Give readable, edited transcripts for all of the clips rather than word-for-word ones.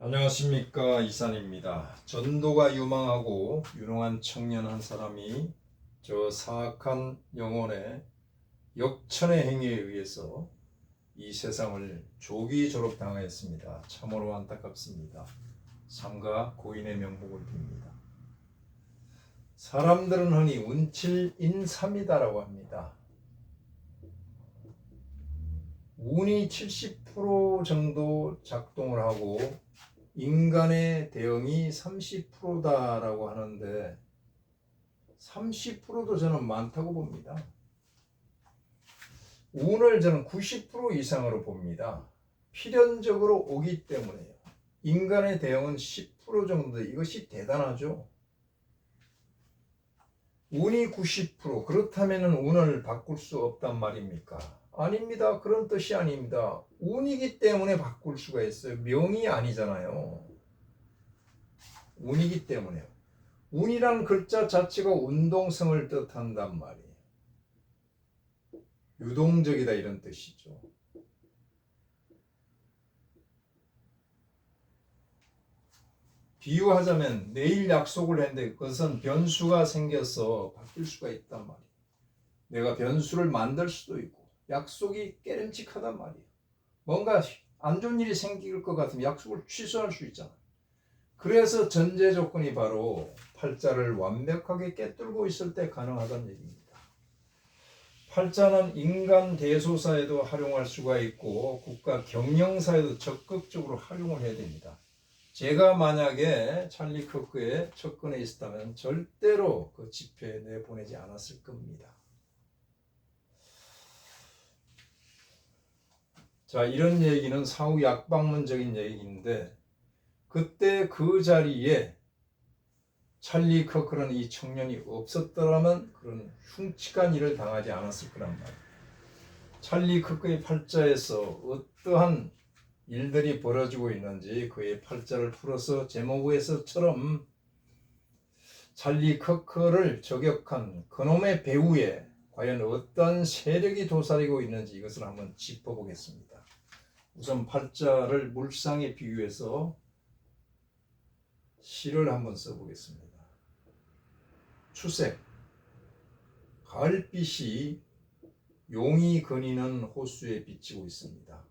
안녕하십니까, 이산입니다. 전도가 유망하고 유능한 청년 한 사람이 저 사악한 영혼의 역천의 행위에 의해서 이 세상을 조기 졸업당하였습니다. 참으로 안타깝습니다. 삼가 고인의 명복을 빕니다. 사람들은 흔히 운칠인삼이다라고 합니다. 운이 70% 정도 작동을 하고 인간의 대응이 30%다라고 하는데 30%도 저는 많다고 봅니다. 운을 저는 90% 이상으로 봅니다. 필연적으로 오기 때문에요. 인간의 대응은 10% 정도, 이것이 대단하죠. 운이 90%, 그렇다면 운을 바꿀 수 없단 말입니까? 아닙니다. 그런 뜻이 아닙니다. 운이기 때문에 바꿀 수가 있어요. 명이 아니잖아요. 운이기 때문에요. 운이란 글자 자체가 운동성을 뜻한단 말이에요. 유동적이다 이런 뜻이죠. 비유하자면 내일 약속을 했는데 그것은 변수가 생겨서 바뀔 수가 있단 말이에요. 내가 변수를 만들 수도 있고 약속이 깨름칙하단 말이에요. 뭔가 안 좋은 일이 생길 것 같으면 약속을 취소할 수 있잖아요. 그래서 전제 조건이 바로 팔자를 완벽하게 꿰뚫고 있을 때 가능하다는 얘기입니다. 팔자는 인간 대소사에도 활용할 수가 있고 국가 경영사에도 적극적으로 활용을 해야 됩니다. 제가 만약에 찰리 커크의 접근에 있었다면 절대로 그 집회에 내보내지 않았을 겁니다. 자, 이런 얘기는 사후 약방문적인 얘기인데 그때 그 자리에 찰리 커크라는 이 청년이 없었더라면 그런 흉측한 일을 당하지 않았을 거란 말이에요. 찰리 커크의 팔자에서 어떠한 일들이 벌어지고 있는지 그의 팔자를 풀어서 제목에서처럼 찰리 커크를 저격한 그놈의 배후에 과연 어떤 세력이 도사리고 있는지 이것을 한번 짚어보겠습니다. 우선 팔자를 물상에 비유해서 시를 한번 써보겠습니다. 추색, 가을빛이 용이 거니는 호수에 비치고 있습니다.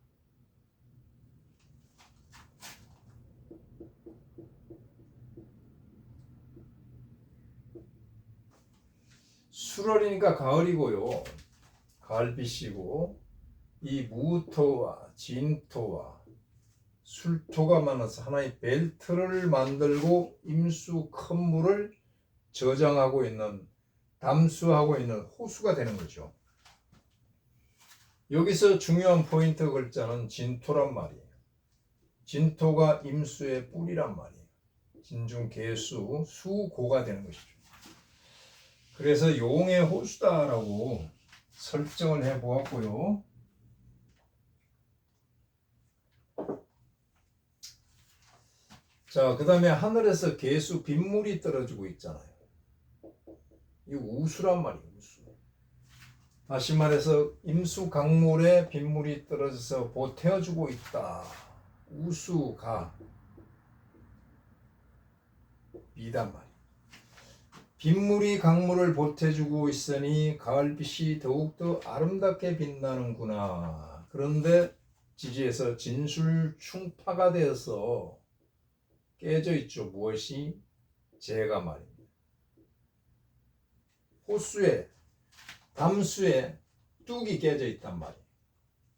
수월이니까 가을이고요. 가을빛이고 이 무토와 진토와 술토가 만나서 하나의 벨트를 만들고 임수 큰 물을 저장하고 있는, 담수하고 있는 호수가 되는 거죠. 여기서 중요한 포인트 글자는 진토란 말이에요. 진토가 임수의 뿌리란 말이에요. 진중 개수, 수고가 되는 것이죠. 그래서 용의 호수다라고 설정을 해 보았고요. 자, 그 다음에 하늘에서 개수 빗물이 떨어지고 있잖아요. 이 우수란 말이에요. 우수. 다시 말해서 임수강물에 빗물이 떨어져서 보태어주고 있다. 우수가 이단 말이에요. 빗물이 강물을 보태주고 있으니 가을빛이 더욱더 아름답게 빛나는구나. 그런데 지지에서 진술충파가 되어서 깨져 있죠. 무엇이? 재가 말입니다. 호수에, 담수에 뚝이 깨져 있단 말이에요.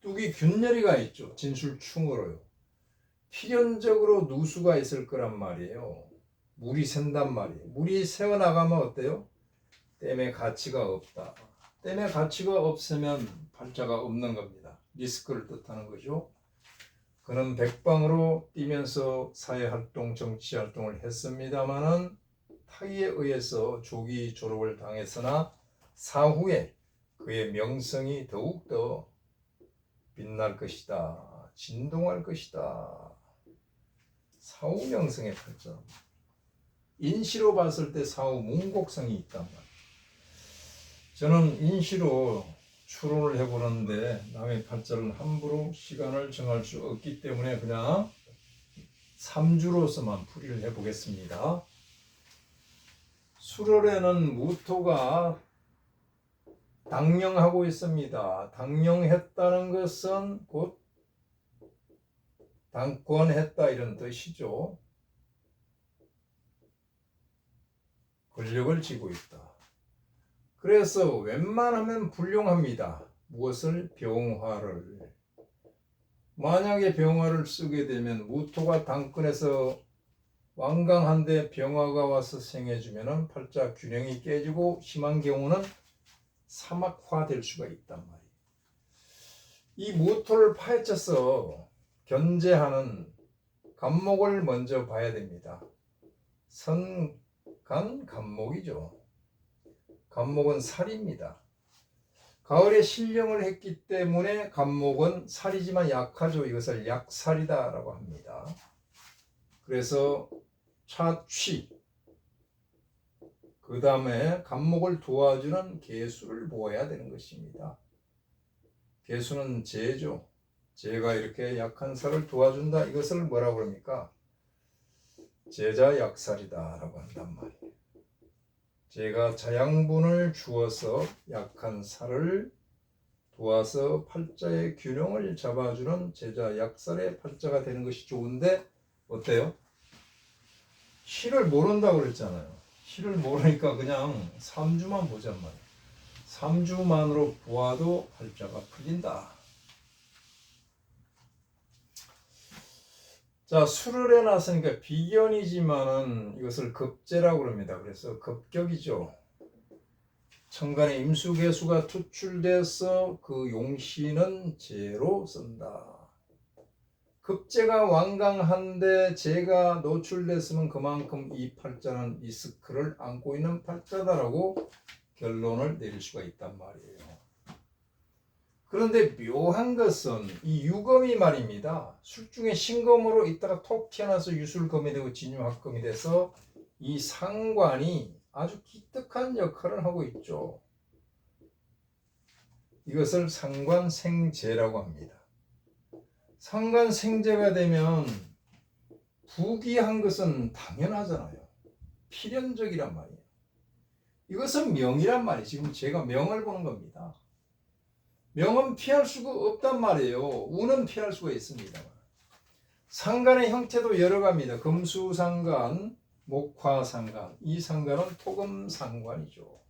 뚝이 균열이가 있죠. 진술충으로요. 필연적으로 누수가 있을 거란 말이에요. 물이 샌단 말이에요. 물이 새어나가면 어때요? 댐의 가치가 없다. 댐의 가치가 없으면 팔자가 없는 겁니다. 리스크를 뜻하는 거죠. 그는 백방으로 뛰면서 사회활동, 정치활동을 했습니다마는 타의에 의해서 조기 졸업을 당했으나 사후에 그의 명성이 더욱더 빛날 것이다. 진동할 것이다. 사후 명성의 팔자. 인시로 봤을 때 사후 문곡성이 있단 말이에요. 저는 인시로 추론을 해보는데 남의 팔자를 함부로 시간을 정할 수 없기 때문에 그냥 삼주로서만 풀이를 해보겠습니다. 수월에는 무토가 당령하고 있습니다. 당령했다는 것은 곧 당권했다 이런 뜻이죠. 권력을 쥐고 있다. 그래서 웬만하면 불용합니다. 무엇을? 병화를. 만약에 병화를 쓰게 되면 무토가 당권에서 완강한데 병화가 와서 생해주면 팔자 균형이 깨지고 심한 경우는 사막화될 수가 있단 말이에요. 이 무토를 파헤쳐서 견제하는 간목을 먼저 봐야 됩니다. 선간 간목이죠. 간목은 살입니다. 가을에 신령을 했기 때문에 간목은 살이지만 약하죠. 이것을 약살이다라고 합니다. 그래서 차취, 그 다음에 간목을 도와주는 계수를 보아야 되는 것입니다. 계수는 재죠. 재가 이렇게 약한 살을 도와준다. 이것을 뭐라고 그럽니까? 재자 약살이다 라고 한단 말이에요. 재가 자양분을 주어서 약한 살을 도와서 팔자의 균형을 잡아주는 재자 약살의 팔자가 되는 것이 좋은데 어때요? 시를 모른다고 그랬잖아요. 시를 모르니까 그냥 삼주만 보잔 말이에요. 삼주만으로 보아도 팔자가 풀린다. 자, 수를 해놨으니까 비견이지만은 이것을 급재라고 그럽니다. 그래서 급격이죠. 천간에 임수개수가 투출돼서 그 용신은 재로 쓴다. 급재가 완강한데 재가 노출됐으면 그만큼 이 팔자는 리스크를 안고 있는 팔자다라고 결론을 내릴 수가 있단 말이에요. 그런데 묘한 것은 이 유검이 말입니다. 술중에 신검으로 있다가 톡 튀어나와서 유술검이 되고 진유합검이 돼서 이 상관이 아주 기특한 역할을 하고 있죠. 이것을 상관생재라고 합니다. 상관생재가 되면 부귀한 것은 당연하잖아요. 필연적이란 말이에요. 이것은 명이란 말이에요. 지금 제가 명을 보는 겁니다. 명은 피할 수가 없단 말이에요. 운은 피할 수가 있습니다. 상관의 형태도 여러 가지입니다. 금수상관, 목화상관. 이 상관은 토금상관이죠.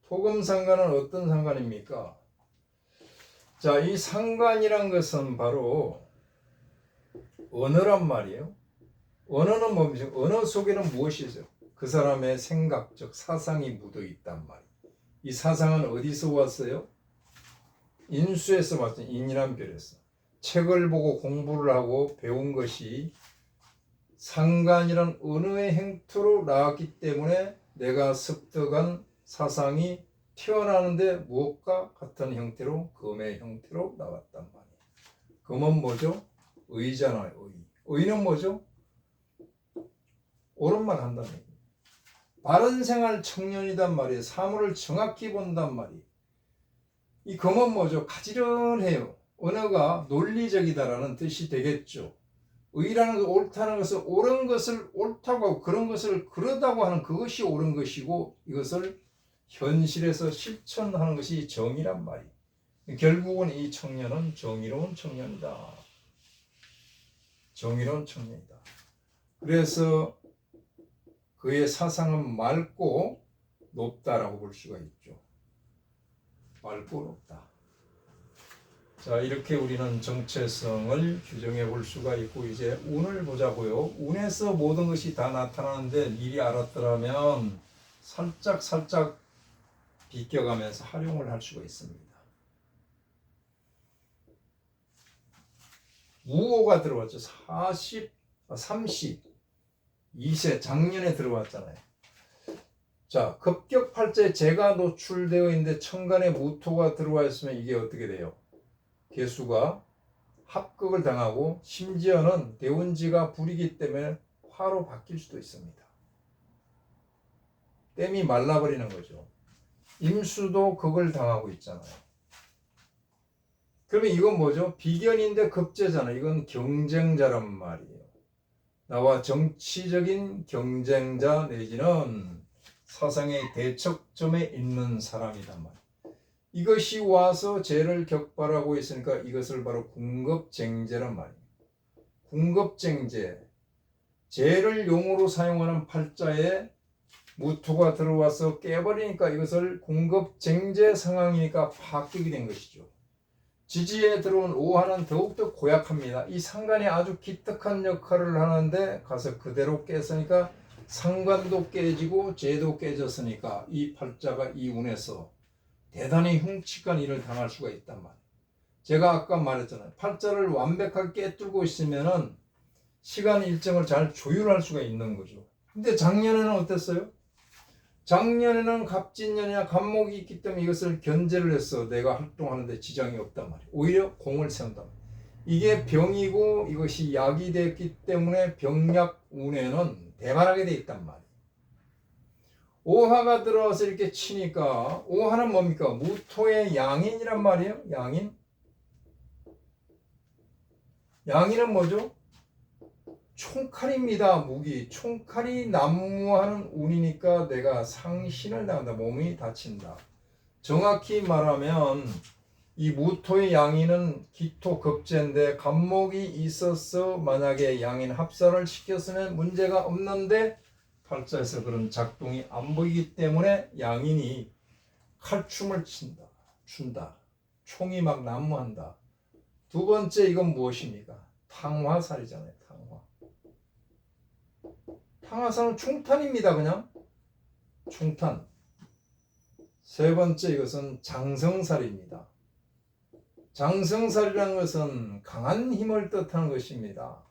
토금상관은 어떤 상관입니까? 자, 이 상관이란 것은 바로 언어란 말이에요. 언어는 뭡니까? 언어 속에는 무엇이 있어요? 그 사람의 생각적 사상이 묻어 있단 말이에요. 이 사상은 어디서 왔어요? 인수에서 왔어요. 인이란 별에서. 책을 보고 공부를 하고 배운 것이 상관이란 언어의 행태로 나왔기 때문에 내가 습득한 사상이 태어나는데 무엇과 같은 형태로 금의 형태로 나왔단 말이에요. 금은 뭐죠? 의잖아요. 의. 의는 뭐죠? 옳은 말 한다는 얘기예요. 바른 생활 청년이단 말이에요. 사물을 정확히 본단 말이에요. 이 금은 뭐죠? 가지런해요. 언어가 논리적이다라는 뜻이 되겠죠. 의라는 것, 옳다는 것은 옳은 것을 옳다고 하고 그런 것을 그러다고 하는 그것이 옳은 것이고 이것을 현실에서 실천하는 것이 정의란 말이에요. 결국은 이 청년은 정의로운 청년이다. 정의로운 청년이다. 그래서 그의 사상은 맑고 높다라고 볼 수가 있죠. 맑고 높다. 자, 이렇게 우리는 정체성을 규정해 볼 수가 있고 이제 운을 보자고요. 운에서 모든 것이 다 나타나는데 미리 알았더라면 살짝 비껴가면서 활용을 할 수가 있습니다. 무오가 들어왔죠. 32세 작년에 들어왔잖아요. 자, 급격팔자에 재가 노출되어 있는데 천간에 무토가 들어와 있으면 이게 어떻게 돼요? 개수가 합극을 당하고 심지어는 대운지가 불이기 때문에 화로 바뀔 수도 있습니다. 땜이 말라버리는 거죠. 임수도 극을 당하고 있잖아요. 그러면 이건 뭐죠? 비견인데 급제잖아. 이건 경쟁자란 말이에요. 나와 정치적인 경쟁자 내지는 사상의 대척점에 있는 사람이란 말이에요. 이것이 와서 죄를 격발하고 있으니까 이것을 바로 궁겁쟁제란 말이에요. 궁겁쟁제. 죄를 용어로 사용하는 팔자에 무토가 들어와서 깨버리니까 이것을 궁겁쟁제 상황이니까 바뀌게 된 것이죠. 지지에 들어온 오화는 더욱더 고약합니다. 이 상관이 아주 기특한 역할을 하는데 가서 그대로 깼으니까 상관도 깨지고 죄도 깨졌으니까 이 팔자가 이 운에서 대단히 흉측한 일을 당할 수가 있단 말이에요. 제가 아까 말했잖아요. 팔자를 완벽하게 깨뚫고 있으면은 시간 일정을 잘 조율할 수가 있는 거죠. 근데 작년에는 어땠어요? 작년에는 갑진년이나 갑목이 있기 때문에 이것을 견제를 해서 내가 활동하는데 지장이 없단 말이에요. 오히려 공을 세운단 말이에요. 이게 병이고 이것이 약이 됐기 때문에 병약 운에는 대발하게 돼 있단 말이에요. 오화가 들어와서 이렇게 치니까 오화는 뭡니까? 무토의 양인이란 말이에요. 양인. 양인은 뭐죠? 총칼입니다. 무기. 총칼이 난무하는 운이니까 내가 상신을 당한다. 몸이 다친다. 정확히 말하면 이 무토의 양인은 기토급제인데 갑목이 있어서 만약에 양인 합사를 시켰으면 문제가 없는데 팔자에서 그런 작동이 안 보이기 때문에 양인이 칼춤을 춘다. 총이 막 난무한다. 두 번째 이건 무엇입니까? 탕화살이잖아요. 탕화. 탕화살은 충탄입니다. 그냥 충탄. 세 번째 이것은 장성살입니다. 장성살이라는 것은 강한 힘을 뜻하는 것입니다.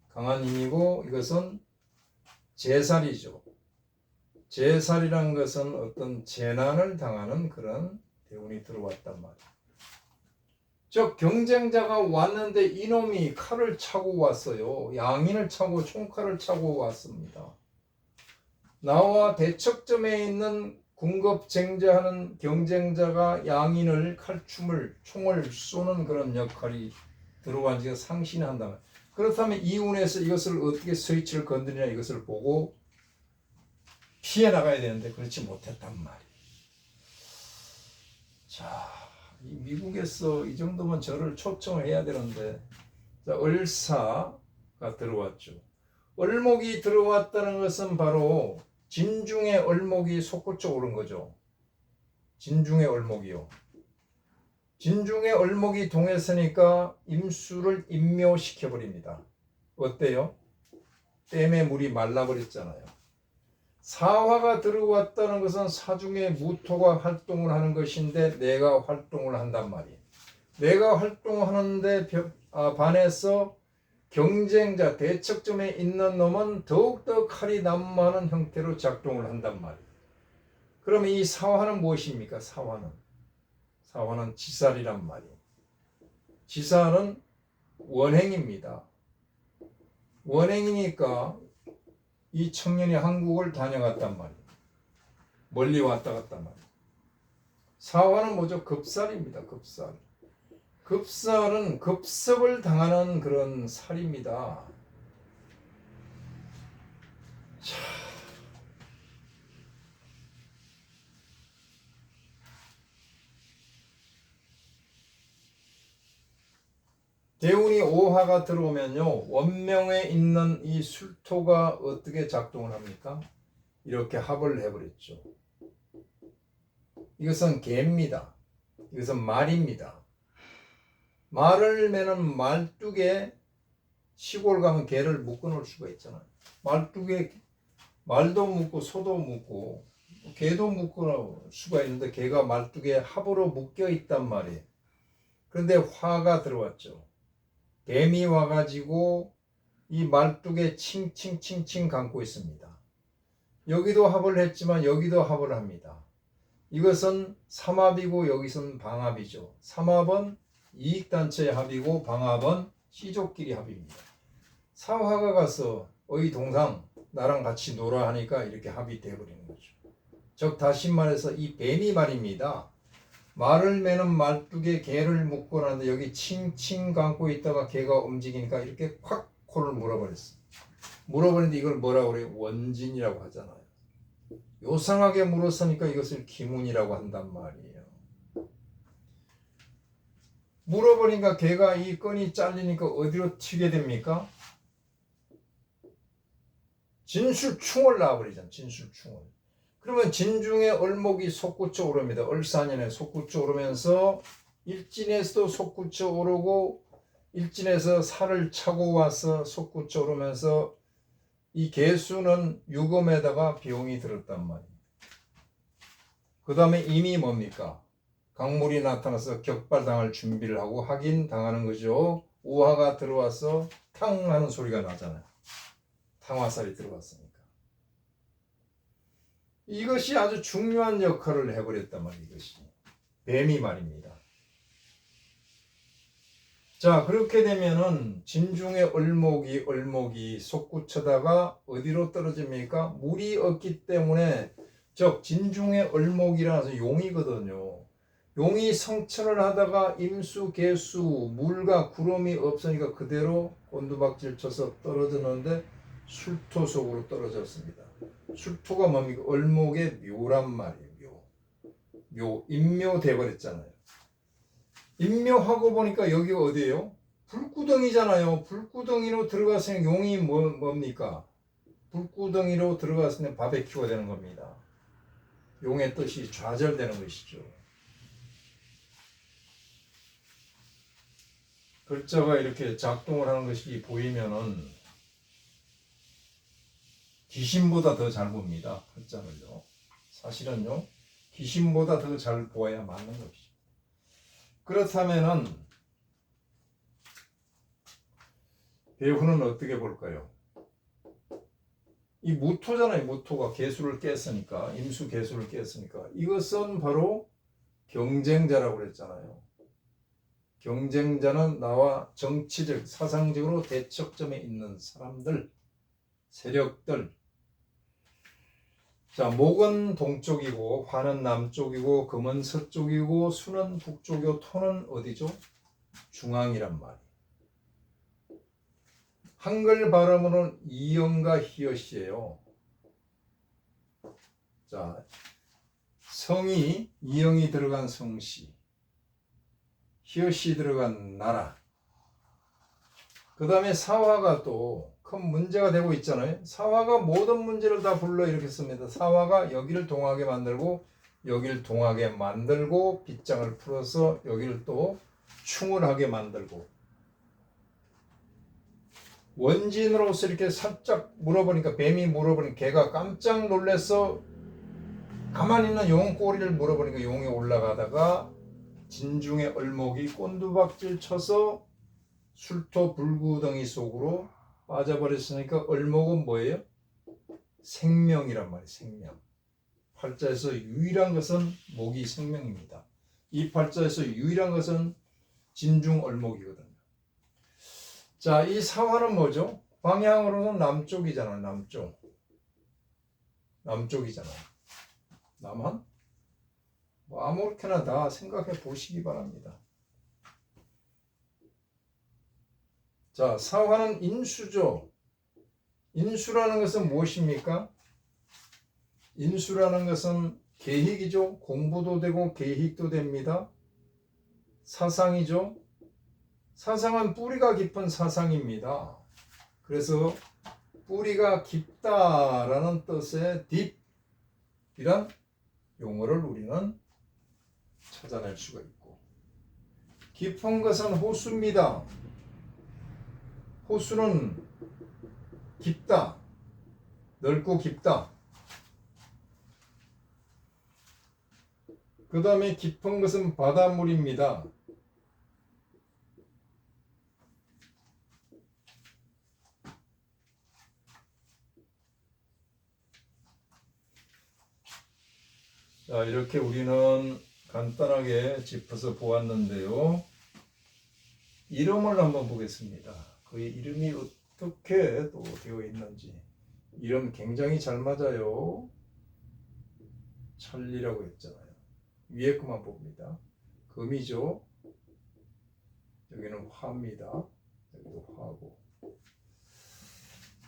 강한 힘이고 이것은 제살이죠. 제살이라는 것은 어떤 재난을 당하는 그런 대운이 들어왔단 말이에요. 즉 경쟁자가 왔는데 이놈이 칼을 차고 왔어요. 양인을 차고 총칼을 차고 왔습니다. 나와 대척점에 있는 궁겁쟁제하는 경쟁자가 양인을 칼춤을 총을 쏘는 그런 역할이 들어간 지가 상신한다면 그렇다면 이 운에서 이것을 어떻게 스위치를 건드리냐 이것을 보고 피해 나가야 되는데 그렇지 못했단 말이에요. 자, 이 미국에서 이 정도면 저를 초청을 해야 되는데 자, 을사가 들어왔죠. 을목이 들어왔다는 것은 바로 진중의 을목이 솟구쳐 오른 거죠. 진중의 을목이요. 진중의 을목이 동했으니까 임수를 임묘시켜버립니다. 어때요? 댐의 물이 말라버렸잖아요. 사화가 들어왔다는 것은 사중의 무토가 활동을 하는 것인데 내가 활동을 한단 말이에요. 내가 활동하는데 반해서 경쟁자 대척점에 있는 놈은 더욱더 칼이 난무하는 형태로 작동을 한단 말이에요. 그러면 이 사화는 무엇입니까? 사화는 지살이란 말이에요. 지살은 원행입니다. 원행이니까 이 청년이 한국을 다녀갔단 말이에요. 멀리 왔다 갔단 말이에요. 사화는 뭐죠? 급살입니다. 급살. 급살은 급습을 당하는 그런 살입니다. 자, 대운이 오화가 들어오면요 원명에 있는 이 술토가 어떻게 작동을 합니까? 이렇게 합을 해버렸죠. 이것은 개입니다. 이것은 말입니다. 말을 매는 말뚝에 시골 가면 개를 묶어 놓을 수가 있잖아요. 말뚝에 말도 묶고 소도 묶고 개도 묶어 놓을 수가 있는데 개가 말뚝에 합으로 묶여 있단 말이에요. 그런데 화가 들어왔죠. 뱀이 와가지고 이 말뚝에 칭칭칭칭 감고 있습니다. 여기도 합을 했지만 여기도 합을 합니다. 이것은 삼합이고 여기서는 방합이죠. 삼합은 이익단체의 합이고 방합은 시족끼리 합입니다. 사화가 가서 어이 동상 나랑 같이 놀아 하니까 이렇게 합이 되어버리는 거죠. 즉 다시 말해서 이 뱀이 말입니다. 말을 매는 말뚝에 개를 묶고 나는데 여기 칭칭 감고 있다가 개가 움직이니까 이렇게 콱 코를 물어버렸어. 물어버리는데 이걸 뭐라고 그래요? 원진이라고 하잖아요. 요상하게 물었으니까 이것을 기문이라고 한단 말이에요. 물어버리니까 개가 이 끈이 잘리니까 어디로 튀게 됩니까? 진술충을 낳아버리잖아. 진술충을. 그러면 진중의 얼목이 솟구쳐 오릅니다. 얼사년에 솟구쳐 오르면서 일진에서도 솟구쳐 오르고 일진에서 살을 차고 와서 솟구쳐 오르면서 이 개수는 유검에다가 비용이 들었단 말이에요. 그 다음에 임이 뭡니까? 강물이 나타나서 격발당할 준비를 하고 확인당하는 거죠. 우화가 들어와서 탕 하는 소리가 나잖아요. 탕화살이 들어왔으니까. 이것이 아주 중요한 역할을 해버렸단 말이에요. 이것이. 뱀이 말입니다. 자, 그렇게 되면은 진중의 얼목이 솟구쳐다가 어디로 떨어집니까? 물이 없기 때문에, 즉 진중의 얼목이라서 용이거든요. 용이 성천을 하다가 임수, 개수, 물과 구름이 없으니까 그대로 곤두박질 쳐서 떨어졌는데 술토 속으로 떨어졌습니다. 술토가 뭡니까? 얼목의 묘란 말이에요. 묘, 인묘 돼버렸잖아요. 인묘하고 보니까 여기가 어디예요? 불구덩이잖아요. 불구덩이로 들어갔으니 용이 뭡니까? 불구덩이로 들어갔으니 바베큐가 되는 겁니다. 용의 뜻이 좌절되는 것이죠. 글자가 이렇게 작동을 하는 것이 보이면은 귀신보다 더 잘 봅니다. 글자를요. 사실은요. 귀신보다 더 잘 보아야 맞는 것이죠. 그렇다면은 배우는 어떻게 볼까요? 이 무토잖아요. 무토가 개수를 깼으니까, 임수 개수를 깼으니까 이것은 바로 경쟁자라고 그랬잖아요. 경쟁자는 나와 정치적, 사상적으로 대척점에 있는 사람들, 세력들. 자, 목은 동쪽이고 화는 남쪽이고 금은 서쪽이고 수는 북쪽이고 토는 어디죠? 중앙이란 말이에요. 한글 발음으로는 이영과 히읗이에요. 자, 성이 이영이 들어간 성시, 히읗이 들어간 나라. 그 다음에 사화가 또 큰 문제가 되고 있잖아요. 사화가 모든 문제를 다 불러일으켰습니다. 사화가 여기를 동하게 만들고 여기를 동하게 만들고 빗장을 풀어서 여기를 또 충을 하게 만들고, 원진으로서 이렇게 살짝 물어보니까, 뱀이 물어보니까 개가 깜짝 놀라서 가만히 있는 용 꼬리를 물어보니까 용이 올라가다가 진중의 얼목이 꼰두박질 쳐서 술토 불구덩이 속으로 빠져버렸으니까 얼목은 뭐예요? 생명이란 말이에요. 생명. 팔자에서 유일한 것은 목이 생명입니다. 이 팔자에서 유일한 것은 진중 얼목이거든요. 자, 이 사화는 뭐죠? 방향으로는 남쪽이잖아요. 남쪽. 남쪽이잖아요. 남한? 뭐 아무렇게나 다 생각해 보시기 바랍니다. 자, 사화는 인수죠. 인수라는 것은 무엇입니까? 인수라는 것은 계획이죠. 공부도 되고 계획도 됩니다. 사상이죠. 사상은 뿌리가 깊은 사상입니다. 그래서 뿌리가 깊다라는 뜻의 딥이란 용어를 우리는 찾아낼 수가 있고, 깊은 것은 호수입니다. 호수는 깊다, 넓고 깊다. 그 다음에 깊은 것은 바닷물입니다. 자, 이렇게 우리는 간단하게 짚어서 보았는데요. 이름을 한번 보겠습니다. 그의 이름이 어떻게 또 되어 있는지. 이름 굉장히 잘 맞아요. 천리라고 했잖아요. 위에 것만 봅니다. 금이죠. 여기는 화입니다. 여기도 화고.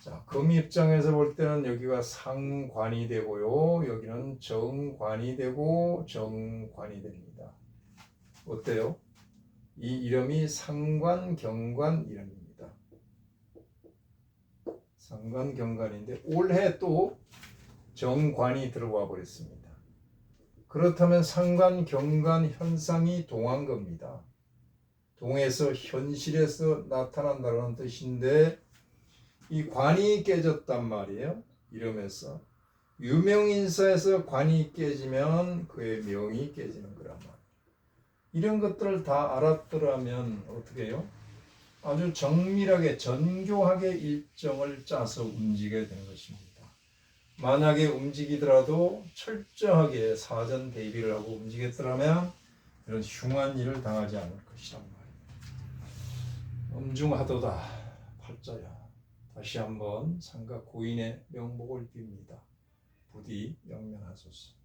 자, 금 입장에서 볼 때는 여기가 상관이 되고요. 여기는 정관이 되고 정관이 됩니다. 어때요? 이 이름이 상관, 경관 이름입니다. 상관, 경관인데 올해 또 정관이 들어와 버렸습니다. 그렇다면 상관, 경관 현상이 동한 겁니다. 동에서 현실에서 나타난다는 뜻인데 이 관이 깨졌단 말이에요. 이러면서 유명인사에서 관이 깨지면 그의 명이 깨지는 거란 말이에요. 이런 것들을 다 알았더라면 어떻게 해요? 아주 정밀하게 정교하게 일정을 짜서 움직여야 되는 것입니다. 만약에 움직이더라도 철저하게 사전 대비를 하고 움직였더라면 이런 흉한 일을 당하지 않을 것이란 말이에요. 엄중하도다 팔자야. 다시 한번 삼가 고인의 명복을 빕니다. 부디 영면하소서.